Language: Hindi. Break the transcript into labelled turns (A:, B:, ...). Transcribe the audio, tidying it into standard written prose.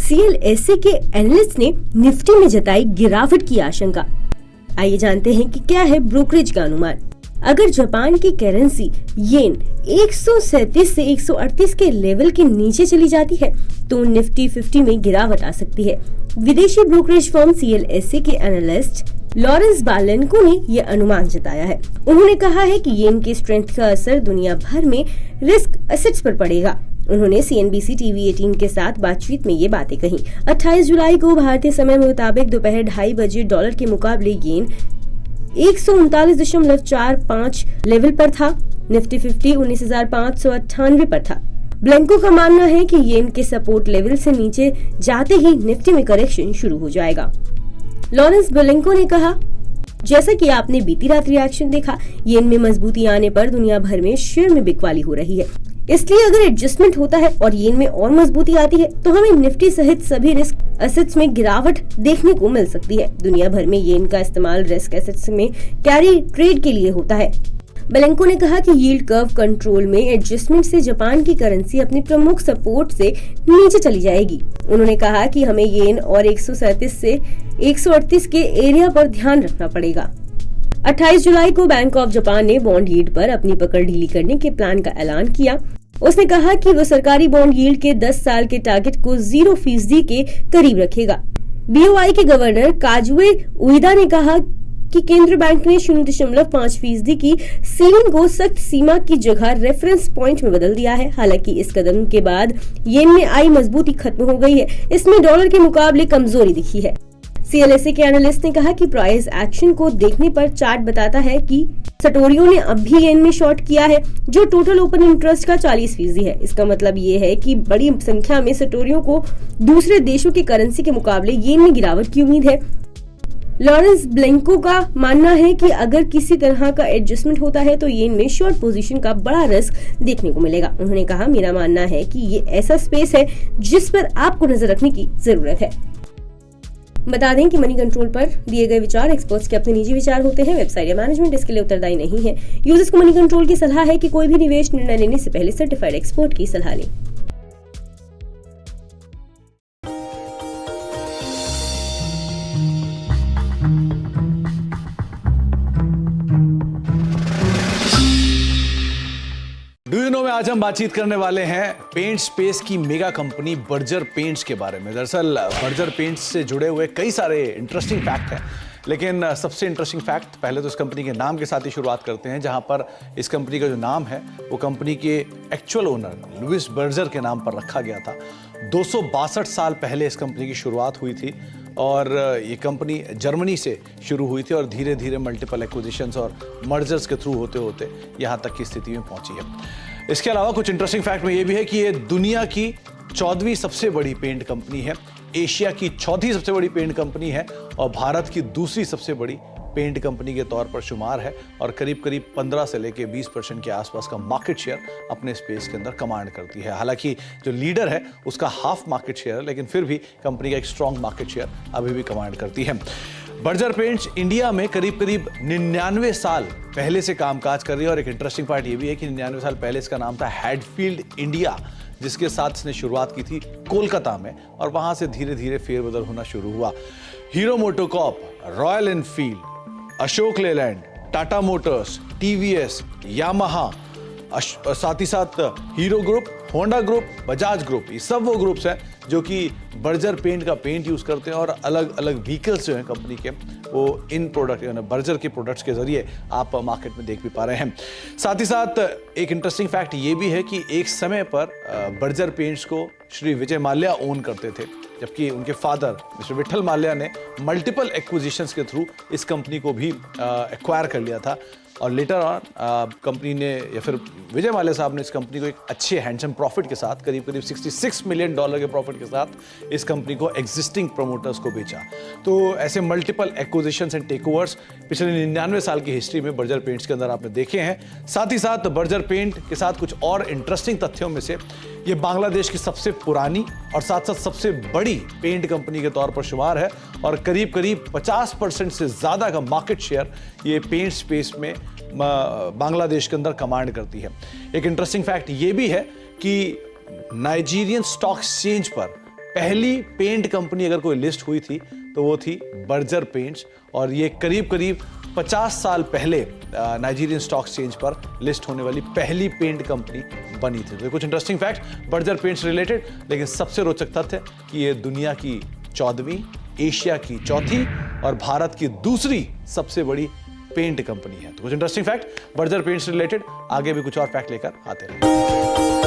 A: CLSA के एनालिस्ट ने निफ्टी में जताई गिरावट की आशंका। आइए जानते हैं कि क्या है ब्रोकरेज का अनुमान। अगर जापान की करेंसी येन 137 से 138 के लेवल के नीचे चली जाती है तो निफ्टी 50 में गिरावट आ सकती है। विदेशी ब्रोकरेज फर्म CLSA के एनालिस्ट लॉरेंस बालेनको ने यह अनुमान जताया है। उन्होंने कहा है कि येन के स्ट्रेंथ का असर दुनिया भर में रिस्क एसेट्स पर पड़ेगा। उन्होंने CNBC TV 18 के साथ बातचीत में ये बातें कही। 28 जुलाई को भारतीय समय मुताबिक दोपहर 2:30 बजे डॉलर के मुकाबले येन 139.45 लेवल पर था। निफ्टी 50 19,598 पर था। ब्लैंको का मानना है कि येन के सपोर्ट लेवल से नीचे जाते ही निफ्टी में करेक्शन शुरू हो जाएगा। लॉरेंस ब्लैंको ने कहा, जैसा कि आपने बीती रात रिएक्शन देखा, येन में मजबूती आने पर दुनिया भर में शेयर में बिकवाली हो रही है। इसलिए अगर एडजस्टमेंट होता है और येन में और मजबूती आती है तो हमें निफ्टी सहित सभी रिस्क एसेट्स में गिरावट देखने को मिल सकती है। दुनिया भर में येन का इस्तेमाल रिस्क एसेट्स में कैरी ट्रेड के लिए होता है। बेलेंको ने कहा कि यील्ड कर्व कंट्रोल में एडजस्टमेंट से जापान की करेंसी अपनी प्रमुख सपोर्ट से नीचे चली जाएगी। उन्होंने कहा कि हमें येन और 137 से 138 के एरिया पर ध्यान रखना पड़ेगा। 28 जुलाई को बैंक ऑफ जापान ने बॉन्ड यील्ड पर अपनी पकड़ ढीली करने के प्लान का ऐलान किया। उसने कहा कि वो सरकारी बॉन्ड यील्ड के 10 साल के टारगेट को 0% के करीब रखेगा। BOI के गवर्नर काजुए उइदा ने कहा कि केंद्र बैंक ने 0.5% की सीलिंग को सख्त सीमा की जगह रेफरेंस पॉइंट में बदल दिया है। हालांकि इस कदम के बाद येन में आई मजबूती खत्म हो गई है। इसमें डॉलर के मुकाबले कमजोरी दिखी है। CLSA के एनालिस्ट ने कहा कि प्राइस एक्शन को देखने पर चार्ट बताता है कि सटोरियों ने अब भी येन में शॉर्ट किया है, जो टोटल ओपन इंटरेस्ट का 40% है। इसका मतलब ये है कि बड़ी संख्या में सटोरियों को दूसरे देशों की करेंसी के मुकाबले येन में गिरावट की उम्मीद है। लॉरेंस ब्लैंको का मानना है कि अगर किसी तरह का एडजस्टमेंट होता है तो येन में शॉर्ट पोजीशन का बड़ा रिस्क देखने को मिलेगा। उन्होंने कहा, मेरा मानना है कि ये ऐसा स्पेस है जिस पर आपको नजर रखने की जरूरत है। बता दें कि मनी कंट्रोल पर दिए गए विचार एक्सपर्ट्स के अपने निजी विचार होते हैं। वेबसाइट या मैनेजमेंट इसके लिए उत्तरदायी नहीं है। यूजर्स को मनी कंट्रोल की सलाह है कि कोई भी निवेश निर्णय लेने से पहले सर्टिफाइड एक्सपर्ट की सलाह लें।
B: डू यू नो में आज हम बातचीत करने वाले हैं पेंट स्पेस की मेगा कंपनी बर्जर पेंट्स के बारे में। दरअसल बर्जर पेंट्स से जुड़े हुए कई सारे इंटरेस्टिंग फैक्ट हैं, लेकिन सबसे इंटरेस्टिंग फैक्ट पहले तो इस कंपनी के नाम के साथ ही शुरुआत करते हैं, जहां पर इस कंपनी का जो नाम है वो कंपनी के एक्चुअल ओनर लुइस बर्जर के नाम पर रखा गया था। 262 साल पहले इस कंपनी की शुरुआत हुई थी और ये कंपनी जर्मनी से शुरू हुई थी और धीरे धीरे मल्टीपल एक्विजिशंस और मर्जर्स के थ्रू होते होते यहाँ तक की स्थिति में पहुंची है। इसके अलावा कुछ इंटरेस्टिंग फैक्ट में ये भी है कि ये दुनिया की 14वीं सबसे बड़ी पेंट कंपनी है, एशिया की 4थी सबसे बड़ी पेंट कंपनी है और भारत की दूसरी सबसे बड़ी पेंट कंपनी के तौर पर शुमार है और करीब करीब 15 से लेकर 20% के आसपास का मार्केट शेयर अपने स्पेस के अंदर कमांड करती है। हालांकि जो लीडर है उसका हाफ मार्केट शेयर है, लेकिन फिर भी कंपनी का एक स्ट्रॉन्ग मार्केट शेयर अभी भी कमांड करती है। बर्जर पेंट्स इंडिया में करीब करीब 99 साल पहले से कामकाज कर रही है और एक इंटरेस्टिंग पार्ट ये भी है कि 99 साल पहले इसका नाम था हैडफील्ड इंडिया, जिसके साथ इसने शुरुआत की थी कोलकाता में और वहां से धीरे धीरे फेरबदल होना शुरू हुआ। Hero MotoCorp, royal Enfield, Ashok Leyland, Tata Motors, TVS, Yamaha, साथ ही साथ hero group, Honda group, Bajaj group, ये सब वो ग्रुप्स हैं जो कि बर्जर पेंट का पेंट यूज करते हैं और अलग अलग व्हीकल्स जो हैं कंपनी के वो इन प्रोडक्ट यानी बर्जर के प्रोडक्ट्स के जरिए आप मार्केट में देख भी पा रहे हैं। साथ ही साथ एक इंटरेस्टिंग फैक्ट ये भी है कि एक समय पर बर्जर पेंट्स को श्री विजय माल्या ओन करते थे, जबकि उनके फादर मिस्टर विठल माल्या ने मल्टीपल एक्विजिशंस के थ्रू इस कंपनी को भी एक्वायर कर लिया था और लेटर ऑन कंपनी ने या फिर विजय माल्या साहब ने इस कंपनी को एक अच्छे हैंडसम प्रॉफिट के साथ करीब करीब $66 मिलियन के प्रॉफिट के साथ इस कंपनी को एग्जिस्टिंग प्रमोटर्स को बेचा। तो ऐसे मल्टीपल एक्विजिशंस एंड टेकओवर्स पिछले 99 साल की हिस्ट्री में बर्जर पेंट्स के अंदर आपने देखे हैं। साथ ही साथ बर्जर पेंट के साथ कुछ और इंटरेस्टिंग तथ्यों में से ये बांग्लादेश की सबसे पुरानी और साथ साथ सबसे बड़ी पेंट कंपनी के तौर पर शुमार है और करीब करीब 50% से ज़्यादा का मार्केट शेयर ये पेंट स्पेस में बांग्लादेश के अंदर कमांड करती है। एक इंटरेस्टिंग फैक्ट ये भी है कि नाइजीरियन स्टॉक एक्सचेंज पर पहली पेंट कंपनी अगर कोई लिस्ट हुई थी तो वो थी बर्जर पेंट्स, और ये करीब करीब 50 साल पहले नाइजीरियन स्टॉक एक्सचेंज पर लिस्ट होने वाली पहली पेंट कंपनी बनी थी। तो कुछ interesting fact Berger paints related, लेकिन सबसे रोचक तथ्य कि ये दुनिया की 14वीं, एशिया की 4थी और भारत की दूसरी सबसे बड़ी पेंट कंपनी है। तो कुछ interesting fact Berger paints related, आगे भी कुछ और फैक्ट लेकर आते हैं।